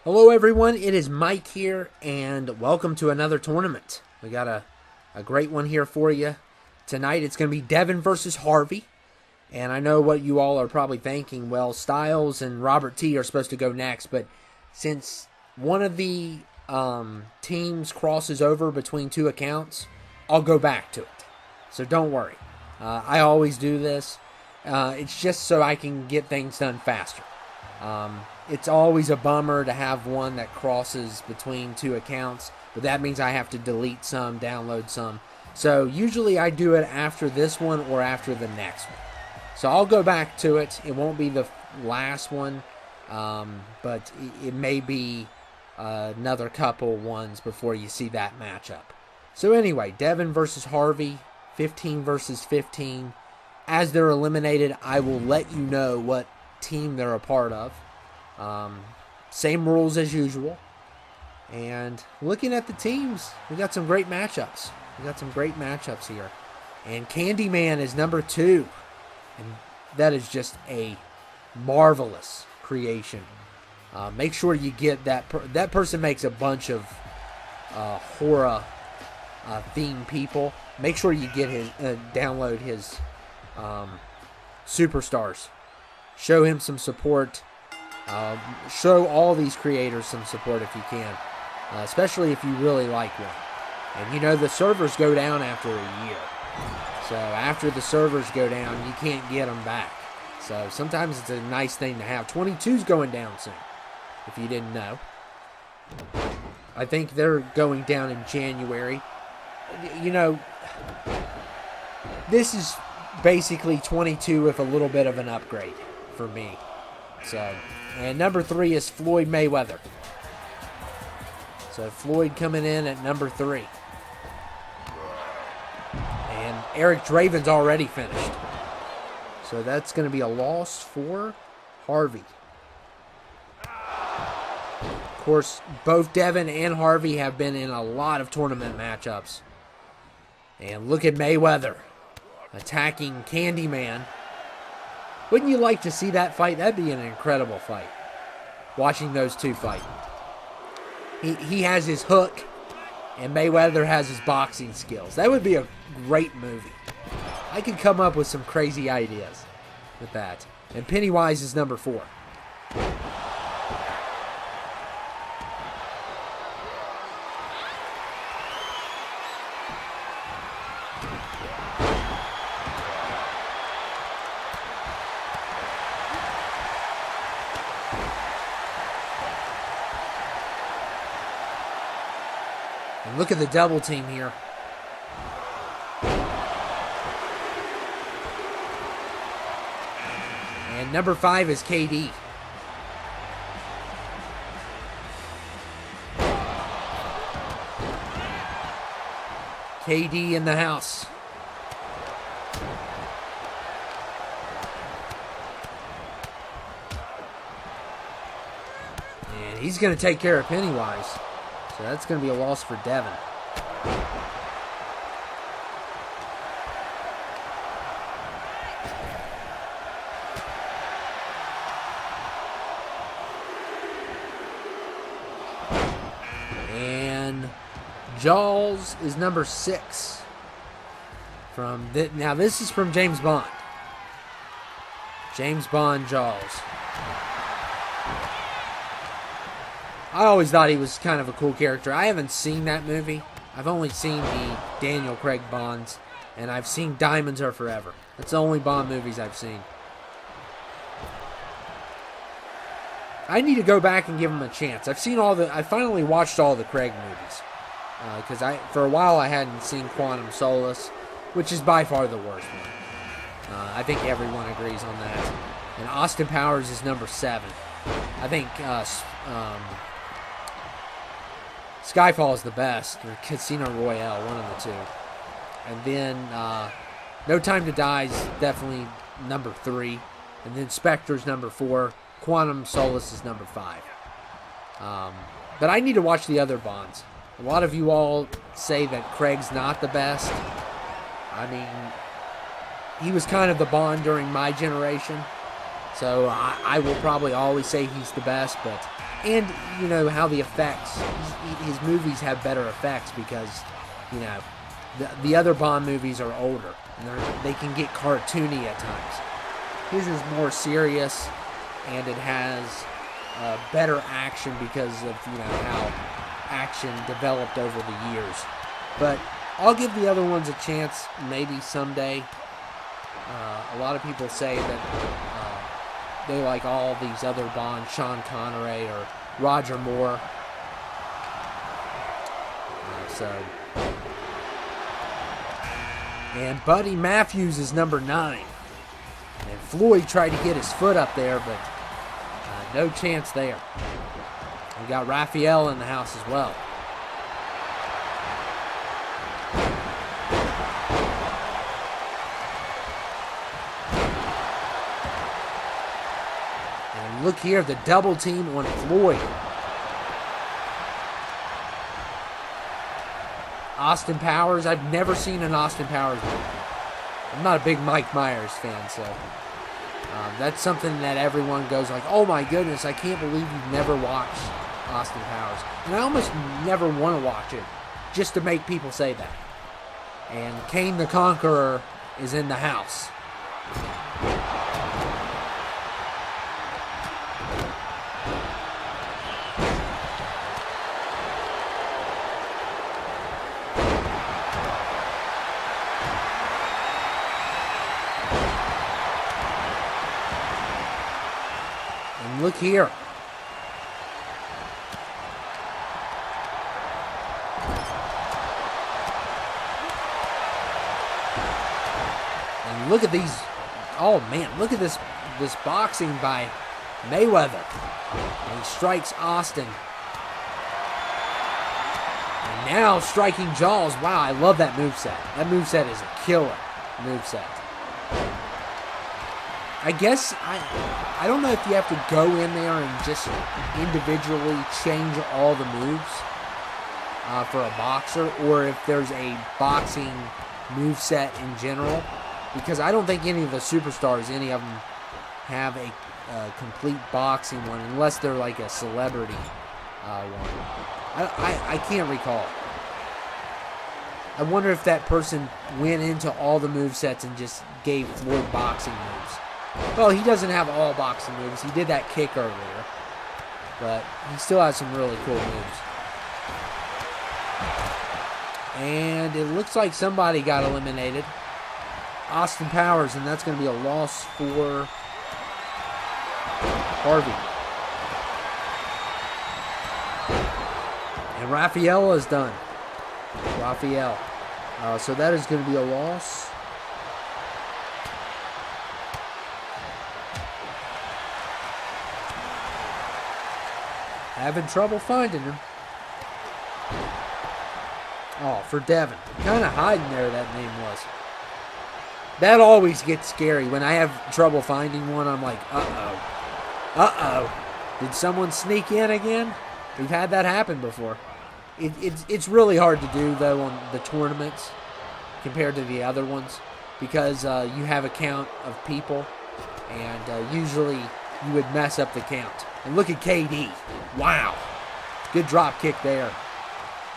Hello everyone, it is Mike here, and welcome to another tournament. We got a great one here for you. Tonight it's going to be Devin versus Harvey, and I know what you all are probably thinking. Well, Styles and Robert T are supposed to go next, but since one of the teams crosses over between two accounts, I'll go back to it. So don't worry. I always do this. It's just so I can get things done faster. It's always a bummer to have one that crosses between two accounts, but that means I have to delete some, download some. So usually I do it after this one or after the next one. So I'll go back to it. It won't be the last one, but it may be another couple ones before you see that matchup. So anyway, Devin versus Harvey, 15 versus 15. As they're eliminated, I will let you know what team they're a part of. Same rules as usual. And looking at the teams, we got some great matchups. Here. And Candyman is number 2. And that is just a marvelous creation. Make sure you get that. That person makes a bunch of horror themed people. Make sure you get his download his superstars. Show him some support. Show all these creators some support if you can, especially if you really like one. And you know the servers go down after a year, so after the servers go down, you can't get them back. So sometimes it's a nice thing to have. 22's going down soon, if you didn't know. I think they're going down in January. You know, this is basically 22 with a little bit of an upgrade for me. So, and number 3 is Floyd Mayweather. So Floyd coming in at number 3. And Eric Draven's already finished. So that's going to be a loss for Harvey. Of course, both Devin and Harvey have been in a lot of tournament matchups. And look at Mayweather attacking Candyman. Wouldn't you like to see that fight? That'd be an incredible fight. Watching those two fight. He has his hook, and Mayweather has his boxing skills. That would be a great movie. I could come up with some crazy ideas with that. And Pennywise is number 4. And look at the double team here. And number 5 is KD. KD in the house. And he's going to take care of Pennywise. So that's going to be a loss for Devin. And Jaws is number 6. Now this is from James Bond. James Bond Jaws. I always thought he was kind of a cool character. I haven't seen that movie. I've only seen the Daniel Craig Bonds, and I've seen Diamonds Are Forever. That's the only Bond movies I've seen. I need to go back and give him a chance. I finally watched all the Craig movies. Because for a while I hadn't seen Quantum Solace, which is by far the worst one. I think everyone agrees on that. And Austin Powers is number 7. I think Skyfall is the best, or Casino Royale, one of the two. And then No Time to Die is definitely number 3. And then Spectre's number 4. Quantum Solace is number 5. But I need to watch the other Bonds. A lot of you all say that Craig's not the best. I mean, he was kind of the Bond during my generation. So I will probably always say he's the best, but And, you know, how the effects, his movies have better effects because, you know, the other Bond movies are older. And they can get cartoony at times. His is more serious, and it has better action because of, you know, how action developed over the years. But I'll give the other ones a chance maybe someday. A lot of people say that they like all these other Bonds, Sean Connery or Roger Moore. And Buddy Matthews is number 9. And Floyd tried to get his foot up there, but no chance there. We got Raphael in the house as well. And look here, the double team on Floyd. Austin Powers, I've never seen an Austin Powers movie. I'm not a big Mike Myers fan, so that's something that everyone goes like, oh my goodness, I can't believe you've never watched Austin Powers. And I almost never want to watch it, just to make people say that. And Kane the Conqueror is in the house. Look here. And look at these. Oh man, look at this boxing by Mayweather. And he strikes Austin. And now striking Jaws. Wow, I love that moveset. That moveset is a killer moveset. I guess, I don't know if you have to go in there and just individually change all the moves for a boxer, or if there's a boxing moveset in general, because I don't think any of the superstars, any of them, have a complete boxing one, unless they're like a celebrity one. I can't recall. I wonder if that person went into all the movesets and just gave Floyd boxing moves. Well, he doesn't have all boxing moves. He did that kick earlier. But he still has some really cool moves. And it looks like somebody got eliminated. Austin Powers, and that's going to be a loss for Harvey. And Raphael is done. Raphael. So that is going to be a loss. Having trouble finding him. Oh, for Devin. Kind of hiding there, that name was. That always gets scary. When I have trouble finding one, I'm like, uh-oh. Uh-oh. Did someone sneak in again? We've had that happen before. It's really hard to do, though, on the tournaments compared to the other ones, because you have a count of people, and usually you would mess up the count. And look at KD. Wow. Good drop kick there.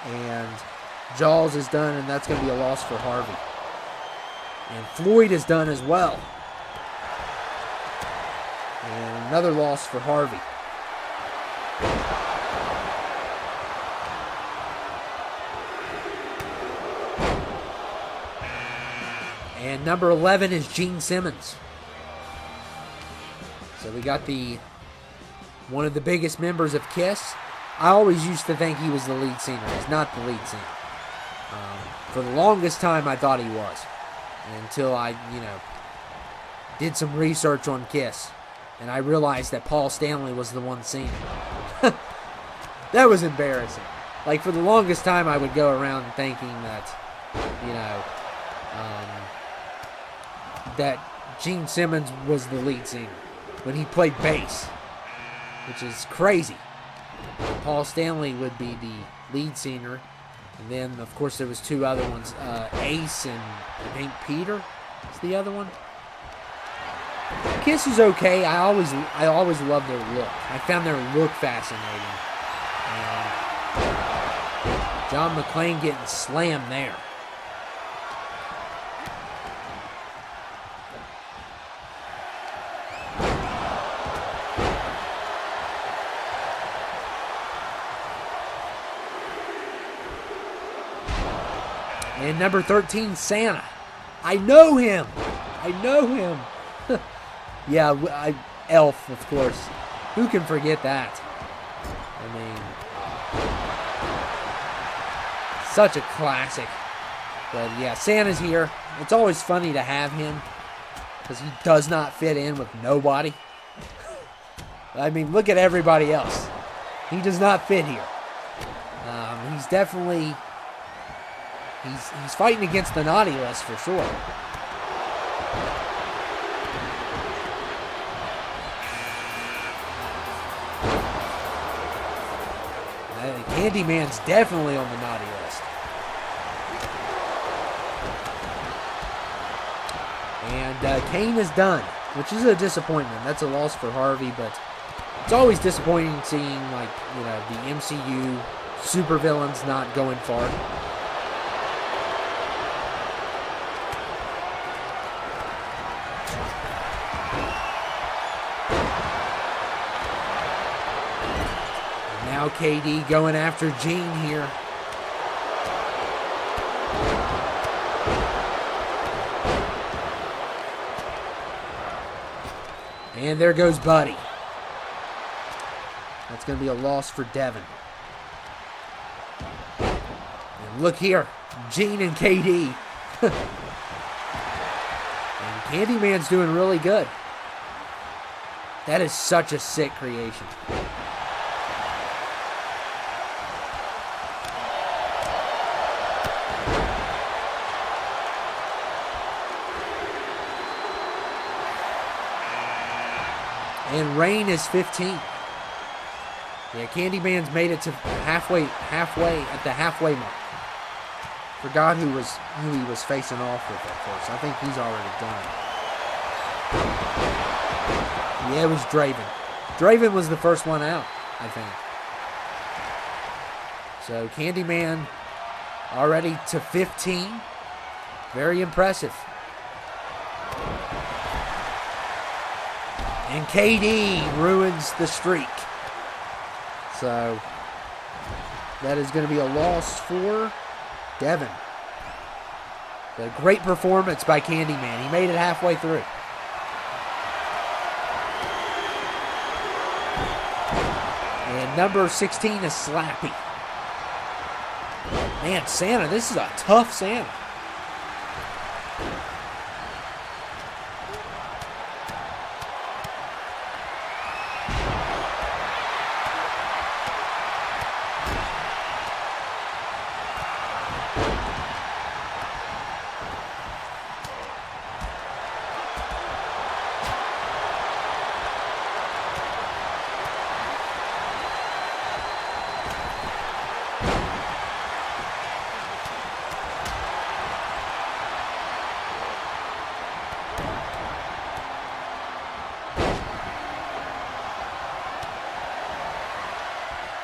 And Jaws is done, and that's going to be a loss for Harvey. And Floyd is done as well. And another loss for Harvey. And number 11 is Gene Simmons. So we got one of the biggest members of KISS. I always used to think he was the lead singer. He's not the lead singer. For the longest time, I thought he was. Until I, did some research on KISS. And I realized that Paul Stanley was the one singing. That was embarrassing. Like, for the longest time, I would go around thinking that, that Gene Simmons was the lead singer when he played bass, which is crazy. Paul Stanley would be the lead singer, and then of course there was two other ones, Ace and I think Peter is the other one. Kiss is okay. I always love their look. I found their look fascinating. And John McClane getting slammed there. And number 13, Santa. I know him. I know him. Yeah, Elf, of course. Who can forget that? I mean, such a classic. But yeah, Santa's here. It's always funny to have him because he does not fit in with nobody. I mean, look at everybody else. He does not fit here. He's definitely... He's fighting against the naughty list for sure. Candyman's definitely on the naughty list. And Kane is done, which is a disappointment. That's a loss for Harvey, but it's always disappointing seeing, like, you know, the MCU supervillains not going far. Now KD going after Gene here. And there goes Buddy. That's going to be a loss for Devin. And look here, Gene and KD. And Candyman's doing really good. That is such a sick creation. And Rain is 15. Yeah, Candyman's made it to halfway at the halfway mark. Forgot who he was facing off with at first. I think he's already done. Yeah, it was Draven. Draven was the first one out, I think. So Candyman already to 15. Very impressive. And KD ruins the streak. So that is going to be a loss for Devin. A great performance by Candyman. He made it halfway through. And number 16 is Slappy. Man, Santa, this is a tough Santa.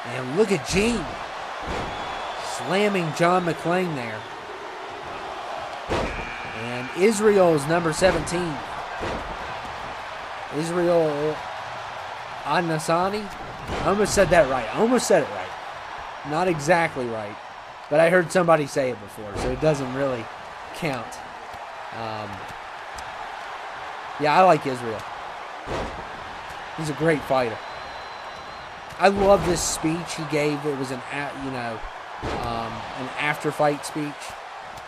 And look at Gene slamming John McClane there. And Israel's number 17. Israel Adnasani. I almost said that right. I almost said it right. Not exactly right. But I heard somebody say it before, so it doesn't really count. Yeah, I like Israel. He's a great fighter. I love this speech he gave. It was an after-fight speech.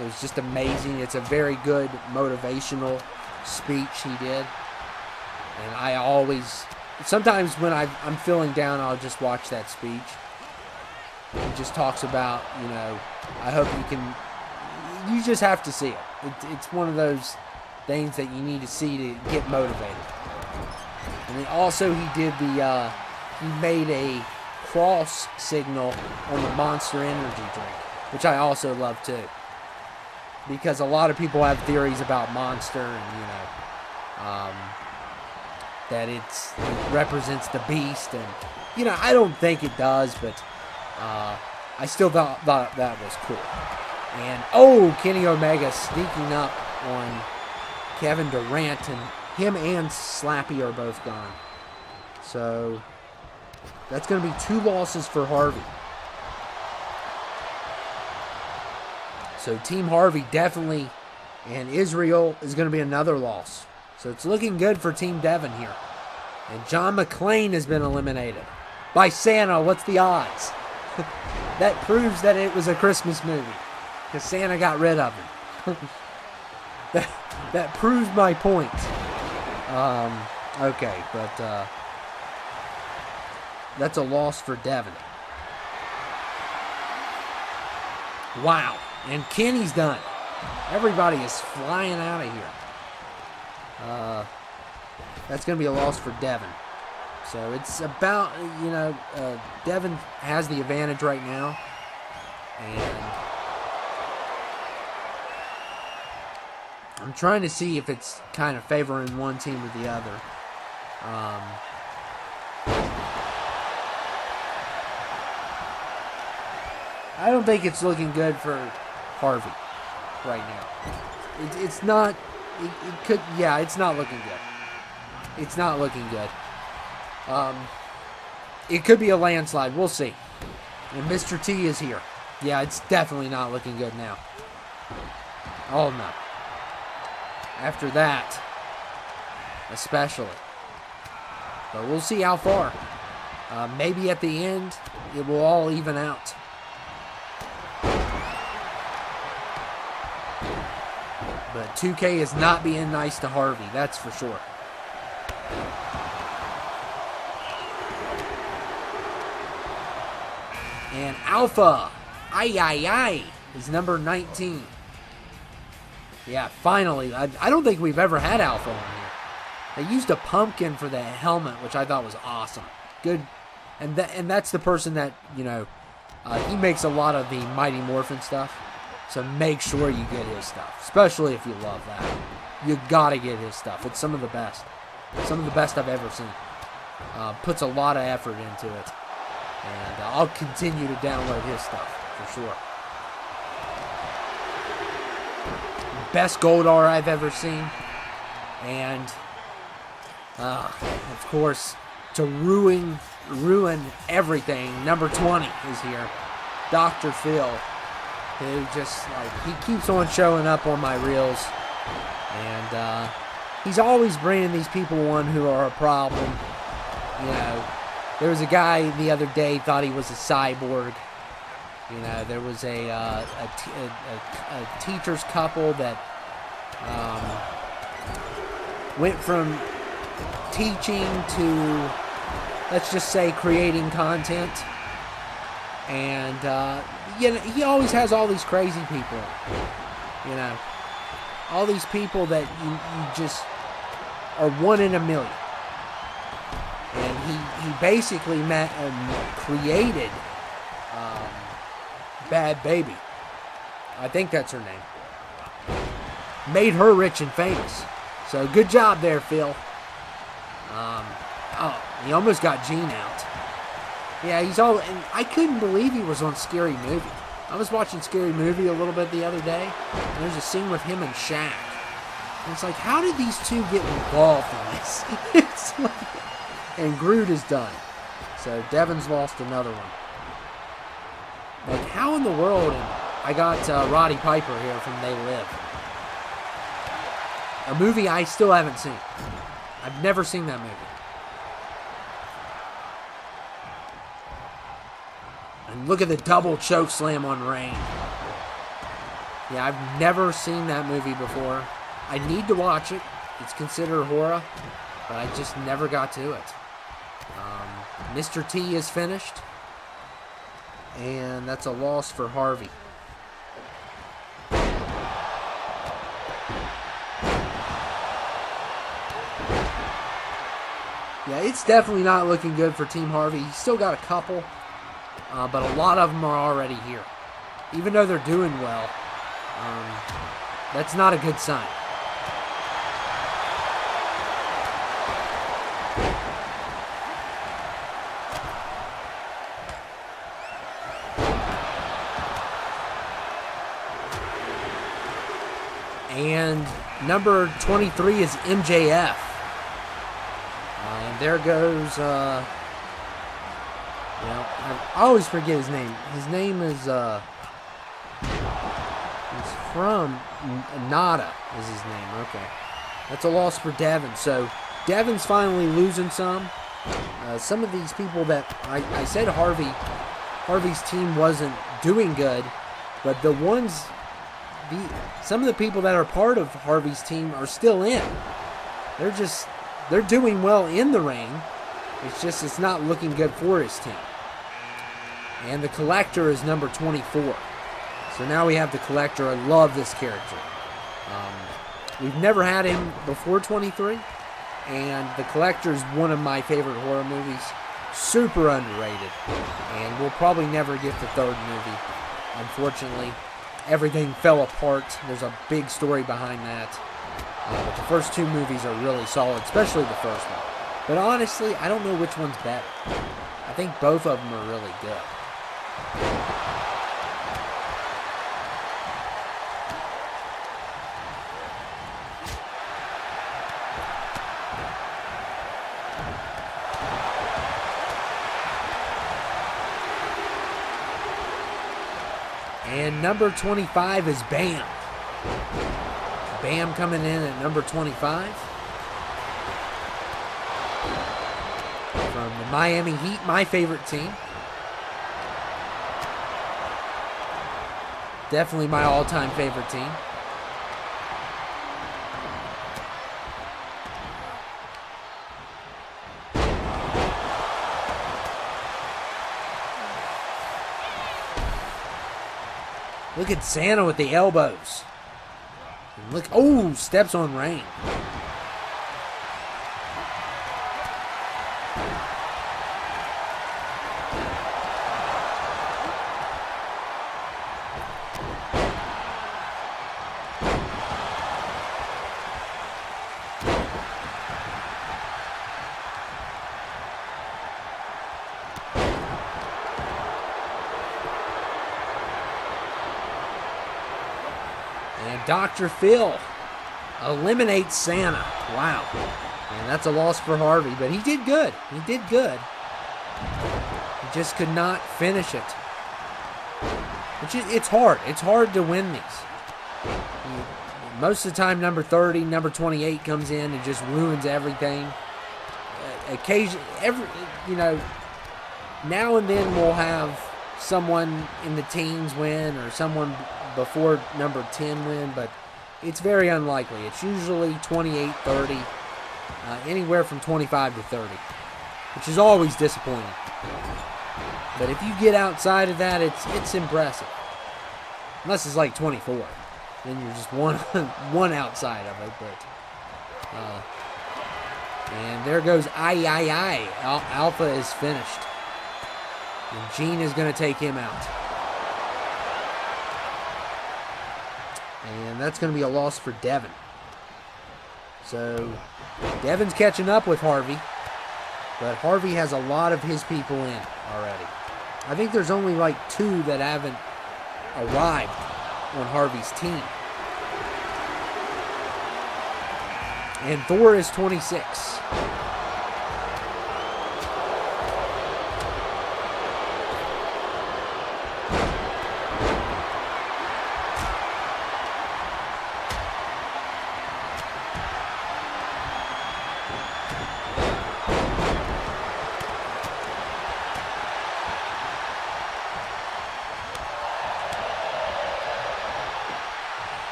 It was just amazing. It's a very good motivational speech he did. And I always, sometimes when I'm feeling down, I'll just watch that speech. He just talks about, I hope you just have to see it. It's one of those things that you need to see to get motivated. And then also he did he made a cross signal on the Monster Energy drink, which I also love too. Because a lot of people have theories about Monster and, that it represents the beast, and I don't think it does, but I still thought that was cool. And Kenny Omega sneaking up on Kevin Durant, and him and Slappy are both gone. So that's going to be 2 losses for Harvey. So Team Harvey definitely, and Israel is going to be another loss. So it's looking good for Team Devin here. And John McClane has been eliminated by Santa. What's the odds? That proves that it was a Christmas movie, because Santa got rid of him. that proves my point. Okay, but that's a loss for Devin. Wow, and Kenny's done. Everybody is flying out of here. That's going to be a loss for Devin. So it's about, Devin has the advantage right now. And I'm trying to see if it's kind of favoring one team or the other. I don't think it's looking good for Harvey right now. It's not. It could. Yeah, it's not looking good. It's not looking good. It could be a landslide. We'll see. And Mr. T is here. Yeah, it's definitely not looking good now. Oh, no. After that, especially. But we'll see how far. Maybe at the end, it will all even out. But 2K is not being nice to Harvey, that's for sure. And Alpha, is number 19. Yeah, finally. I don't think we've ever had Alpha on here. They used a pumpkin for the helmet, which I thought was awesome. Good. And that's the person that, he makes a lot of the Mighty Morphin stuff. So make sure you get his stuff, especially if you love that. You gotta get his stuff. It's some of the best. Some of the best I've ever seen. Puts a lot of effort into it. And I'll continue to download his stuff, for sure. Best Goldar I've ever seen. And, of course, to ruin everything, number 20 is here. Dr. Phil, who just, he keeps on showing up on my reels. And he's always bringing these people on who are a problem. There was a guy the other day thought he was a cyborg. There was a teacher's couple that went from teaching to, let's just say, creating content. And, he always has all these crazy people. All these people that you just are one in a million. And he basically created Bad Baby. I think that's her name. Made her rich and famous. So good job there, Phil. He almost got Gene out. Yeah, and I couldn't believe he was on Scary Movie. I was watching Scary Movie a little bit the other day, and there's a scene with him and Shaq. And it's like, how did these two get involved in this? It's like, and Groot is done. So Devin's lost another one. Like, how in the world? And I got Roddy Piper here from They Live. A movie I still haven't seen. I've never seen that movie. And look at the double choke slam on Rain. Yeah, I've never seen that movie before. I need to watch it. It's considered horror, but I just never got to it. Mr. T is finished. And that's a loss for Harvey. Yeah, it's definitely not looking good for Team Harvey. He's still got a couple, but a lot of them are already here. Even though they're doing well, that's not a good sign. And number 23 is MJF. And there goes, I always forget his name. His name is, he's from Nada is his name. Okay. That's a loss for Devin. So Devin's finally losing some. Some of these people that I said Harvey's team wasn't doing good, but some of the people that are part of Harvey's team are still in. They're doing well in the ring. It's not looking good for his team. And the Collector is number 24. So now we have the Collector. I love this character. We've never had him before 23. And the Collector is one of my favorite horror movies. Super underrated. And we'll probably never get the third movie. Unfortunately, everything fell apart. There's a big story behind that. But the first two movies are really solid, especially the first one. But honestly, I don't know which one's better. I think both of them are really good. And number 25 is Bam. Bam coming in at number 25. From the Miami Heat, my favorite team. Definitely my all-time favorite team. Look at Santa with the elbows. And look, oh, steps on Rain. And Dr. Phil eliminates Santa. Wow. And that's a loss for Harvey, but he did good. He did good. He just could not finish it. It's hard. It's hard to win these. Most of the time, number 30, number 28 comes in and just ruins everything. Now and then we'll have someone in the teens win or someone before number 10 win, but it's very unlikely. It's usually 28, 30, anywhere from 25 to 30, which is always disappointing. But if you get outside of that, it's impressive. Unless it's like 24, then you're just one outside of it. But and there goes I. Alpha is finished, and Gene is going to take him out. And that's going to be a loss for Devin. So, Devin's catching up with Harvey. But Harvey has a lot of his people in already. I think there's only like 2 that haven't arrived on Harvey's team. And Thor is 26.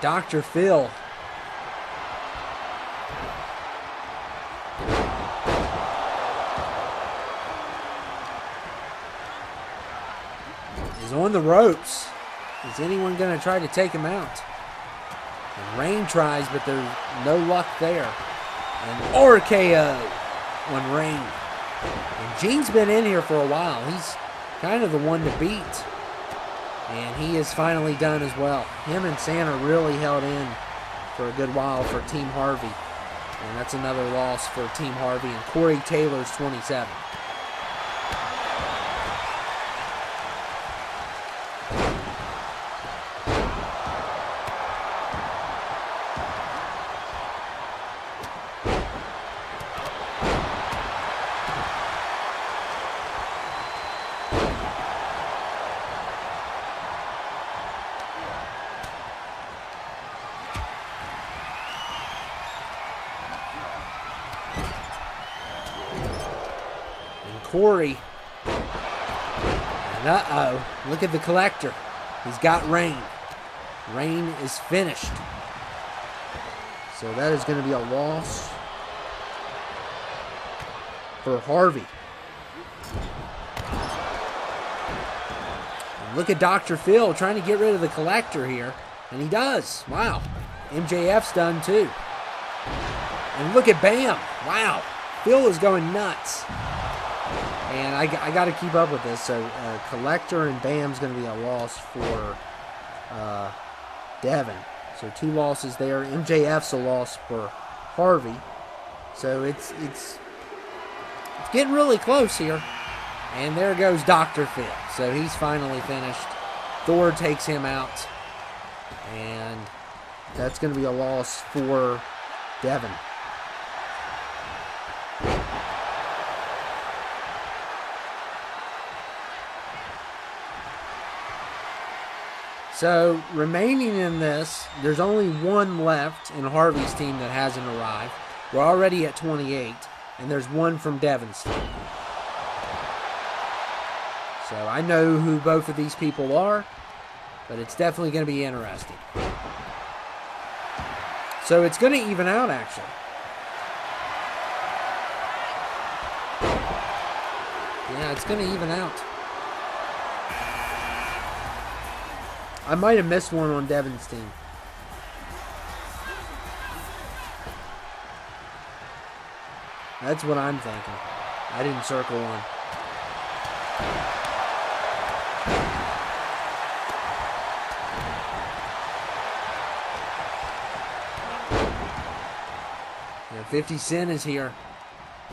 Dr. Phil is on the ropes. Is anyone going to try to take him out? And Rain tries, but there's no luck there. And RKO on Rain. And Gene's been in here for a while. He's kind of the one to beat. And he is finally done as well. Him and Santa really held in for a good while for Team Harvey. And that's another loss for Team Harvey. And Corey Taylor's 27. Corey. And uh-oh, look at the collector. He's got Rain. Rain is finished. So that is going to be a loss for Harvey. And look at Dr. Phil trying to get rid of the collector here. And he does. Wow. MJF's done too. And look at Bam. Wow. Phil is going nuts. And I got to keep up with this. So collector and Bam's going to be a loss for Devin. So 2 losses there. MJF's a loss for Harvey. So it's getting really close here. And there goes Dr. Phil. So he's finally finished. Thor takes him out. And that's going to be a loss for Devin. So, remaining in this, there's only 1 left in Harvey's team that hasn't arrived. We're already at 28, and there's 1 from Devin's team. So, I know who both of these people are, but it's definitely going to be interesting. So, it's going to even out, actually. Yeah, it's going to even out. I might have missed one on Devin's team. That's what I'm thinking. I didn't circle one. Yeah, 50 Cent is here.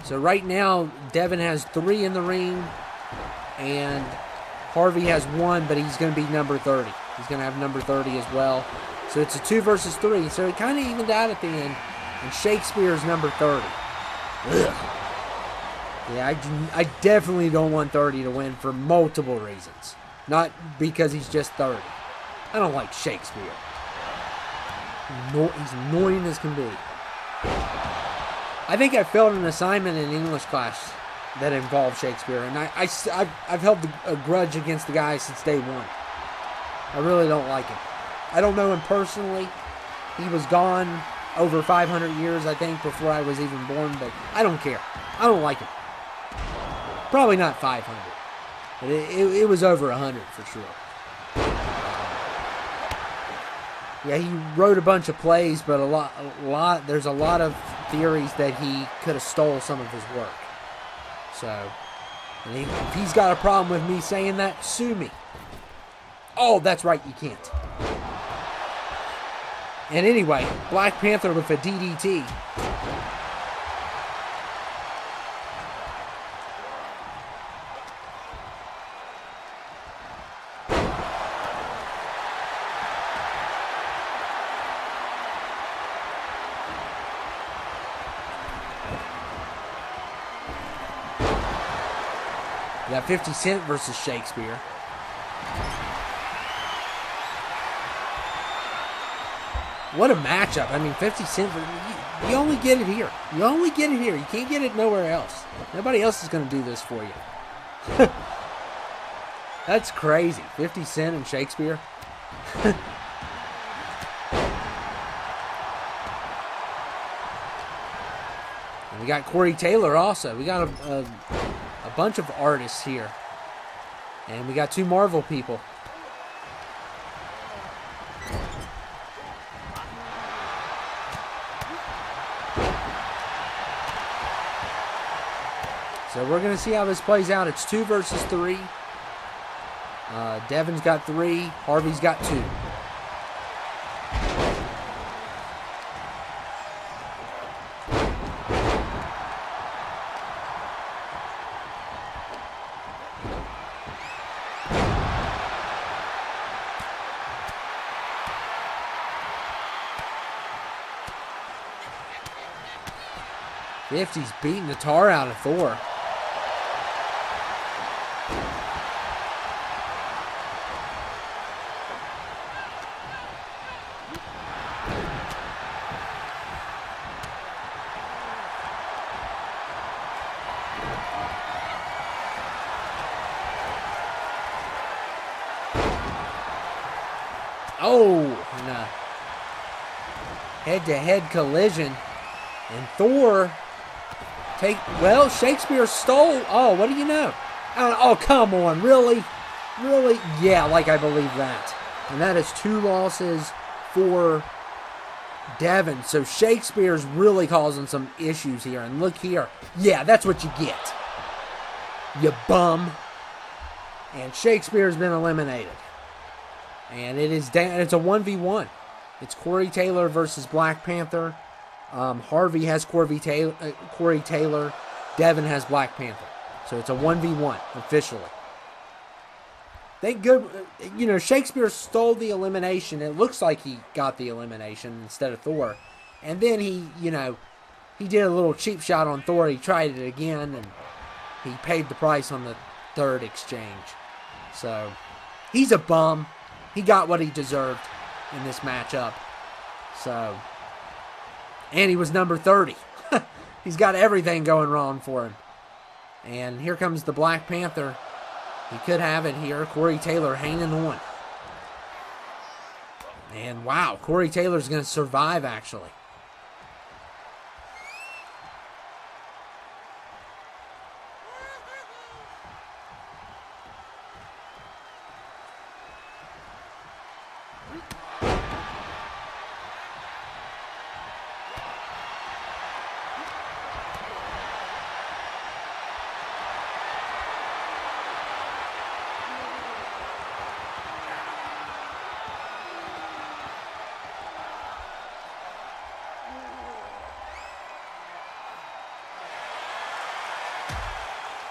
So right now, Devin has 3 in the ring, and Harvey has 1, but he's going to be number 30. He's going to have number 30 as well. So it's a 2 versus 3. So it kind of evened out at the end. And Shakespeare's number 30. Ugh. Yeah, I definitely don't want 30 to win for multiple reasons. Not because he's just 30. I don't like Shakespeare. He's annoying as can be. I think I failed an assignment in English class that involved Shakespeare. And I've held a grudge against the guy since day 1. I really don't like him. I don't know him personally. He was gone over 500 years, I think, before I was even born, but I don't care. I don't like him. Probably not 500, but it was over 100 for sure. Yeah, he wrote a bunch of plays, but there's a lot of theories that he could have stole some of his work. So, if he's got a problem with me saying that, sue me. Oh, that's right, you can't. And anyway, Black Panther with a DDT. You got 50 Cent versus Shakespeare. What a matchup. I mean, 50 Cent, you only get it here. You only get it here. You can't get it nowhere else. Nobody else is going to do this for you. That's crazy. 50 Cent and Shakespeare. And we got Corey Taylor also. We got a bunch of artists here. And we got 2 Marvel people. So we're going to see how this plays out. It's 2 versus 3. Devin's got 3. Harvey's got 2. He's beating the tar out of Thor. Oh, and a head-to-head collision. And Thor well, Shakespeare stole. Oh, what do you know? Oh, come on. Really? Really? Yeah, like I believe that. And that is 2 losses for Devin. So Shakespeare's really causing some issues here. And look here. Yeah, that's what you get. You bum. And Shakespeare's been eliminated. And it is down. It's a 1v1. It's Corey Taylor versus Black Panther. Harvey has Corey Taylor. Devin has Black Panther. So it's a 1v1 officially. Thank good. Shakespeare stole the elimination. It looks like he got the elimination instead of Thor. And then he did a little cheap shot on Thor. He tried it again, and he paid the price on the 3rd exchange. So he's a bum. He got what he deserved in this matchup. So, and he was number 30. He's got everything going wrong for him. And here comes the Black Panther. He could have it here. Corey Taylor hanging on. And wow, Corey Taylor's going to survive, actually.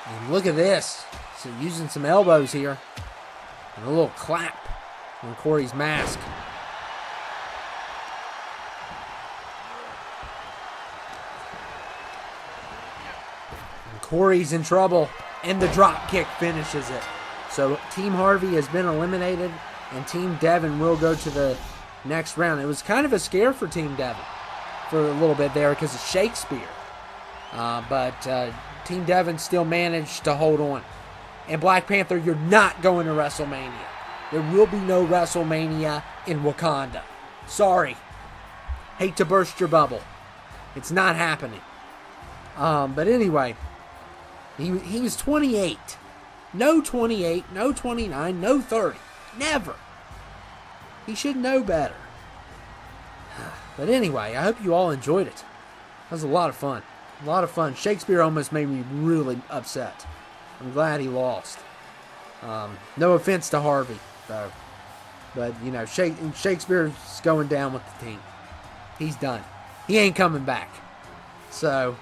And look at this. So using some elbows here. And a little clap on Corey's mask. And Corey's in trouble. And the drop kick finishes it. So Team Harvey has been eliminated. And Team Devin will go to the next round. It was kind of a scare for Team Devin for a little bit there because of Shakespeare. But Team Devin still managed to hold on. And Black Panther, you're not going to WrestleMania. There will be no WrestleMania in Wakanda. Sorry. Hate to burst your bubble. It's not happening. But anyway, he was 28. No 28, no 29, no 30. Never. He should know better. But anyway, I hope you all enjoyed it. That was a lot of fun. A lot of fun. Shakespeare almost made me really upset. I'm glad he lost. No offense to Harvey, though. But, Shakespeare's going down with the team. He's done. He ain't coming back. So,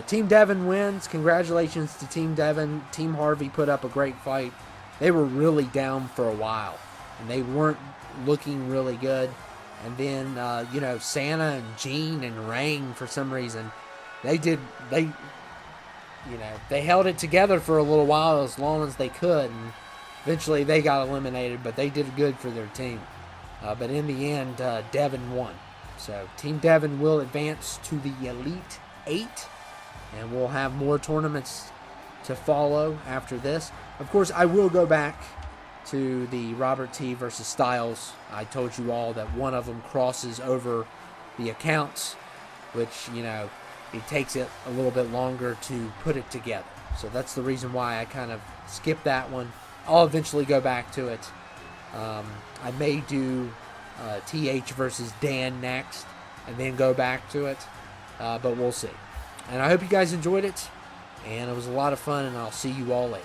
Team Devin wins. Congratulations to Team Devin. Team Harvey put up a great fight. They were really down for a while. And they weren't looking really good. And then, Santa and Gene and Rain, for some reason, they held it together for a little while, as long as they could, and eventually they got eliminated, but they did good for their team. But in the end, Devin won. So Team Devin will advance to the Elite 8, and we'll have more tournaments to follow after this. Of course, I will go back to the Robert T versus Styles. I told you all that one of them crosses over the accounts, which, it takes it a little bit longer to put it together. So that's the reason why I kind of skipped that one. I'll eventually go back to it. I may do TH versus Dan next and then go back to it. But we'll see. And I hope you guys enjoyed it. And it was a lot of fun, and I'll see you all later.